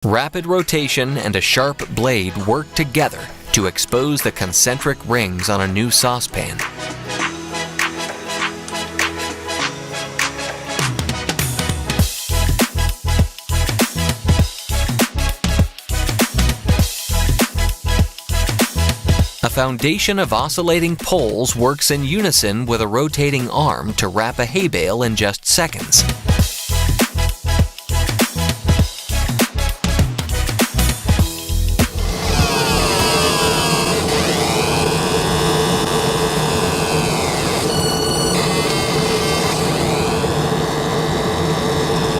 Rapid rotation and a sharp blade work together to expose the concentric rings on a new saucepan. A foundation of oscillating poles works in unison with a rotating arm to wrap a hay bale in just seconds.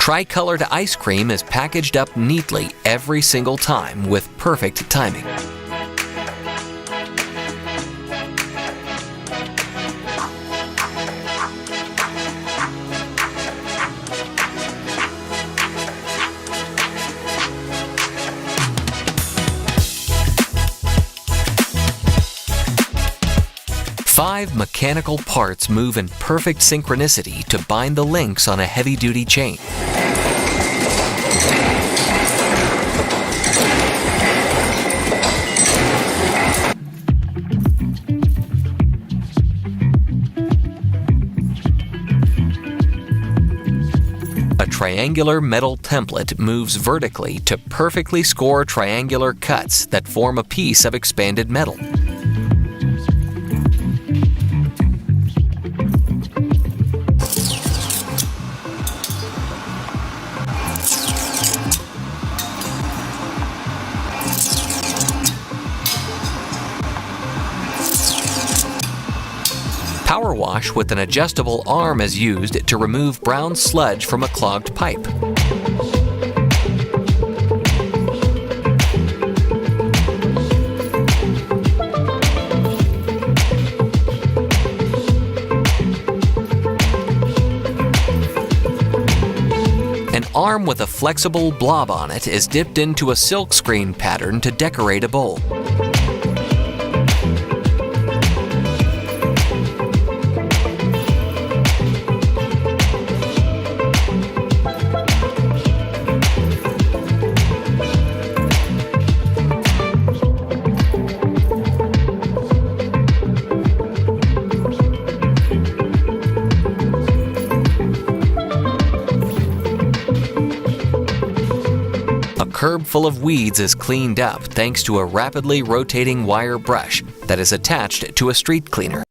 Tricolored ice cream is packaged up neatly every single time with perfect timing. Five mechanical parts move in perfect synchronicity to bind the links on a heavy-duty chain. A triangular metal template moves vertically to perfectly score triangular cuts that form a piece of expanded metal. Power wash with an adjustable arm is used to remove brown sludge from a clogged pipe. An arm with a flexible blob on it is dipped into a silkscreen pattern to decorate a bowl. A curb full of weeds is cleaned up thanks to a rapidly rotating wire brush that is attached to a street cleaner.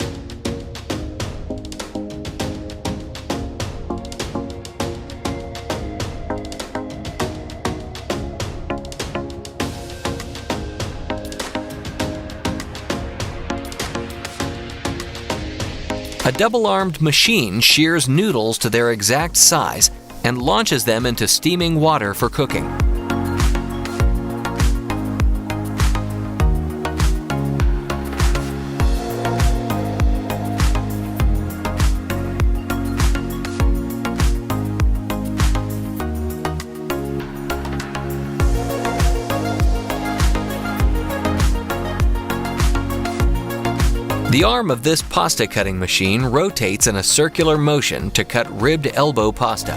A double-armed machine shears noodles to their exact size and launches them into steaming water for cooking. The arm of this pasta cutting machine rotates in a circular motion to cut ribbed elbow pasta.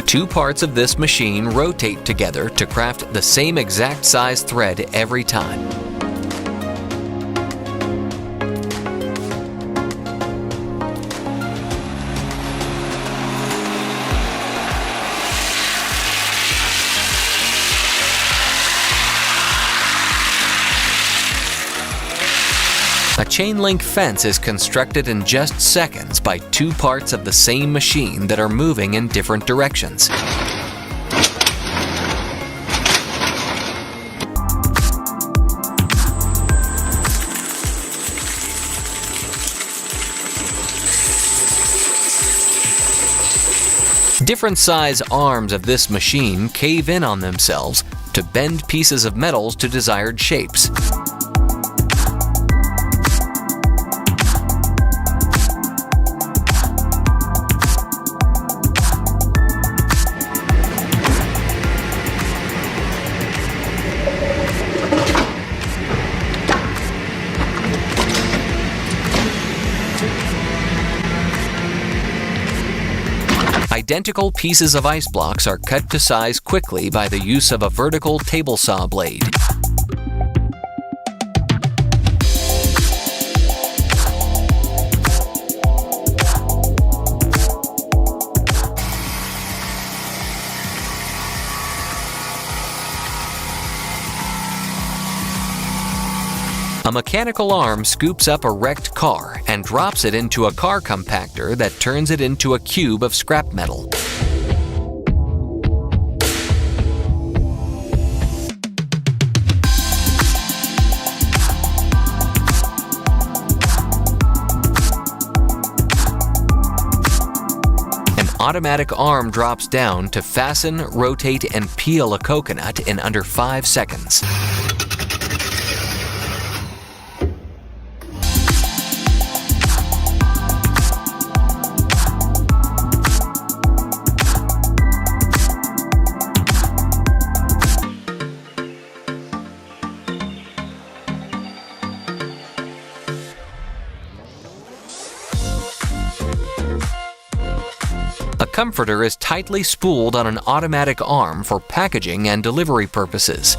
Two parts of this machine rotate together to craft the same exact size thread every time. A chain-link fence is constructed in just seconds by two parts of the same machine that are moving in different directions. Different size arms of this machine cave in on themselves to bend pieces of metals to desired shapes. Identical pieces of ice blocks are cut to size quickly by the use of a vertical table saw blade. A mechanical arm scoops up a wrecked car and drops it into a car compactor that turns it into a cube of scrap metal. An automatic arm drops down to fasten, rotate, and peel a coconut in under 5 seconds. A comforter is tightly spooled on an automatic arm for packaging and delivery purposes.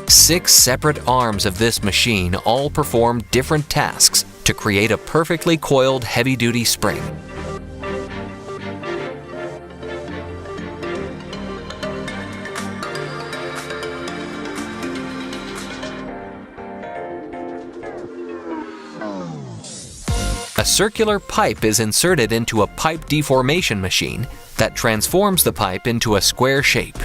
Six separate arms of this machine all perform different tasks to create a perfectly coiled heavy-duty spring. A circular pipe is inserted into a pipe deformation machine that transforms the pipe into a square shape.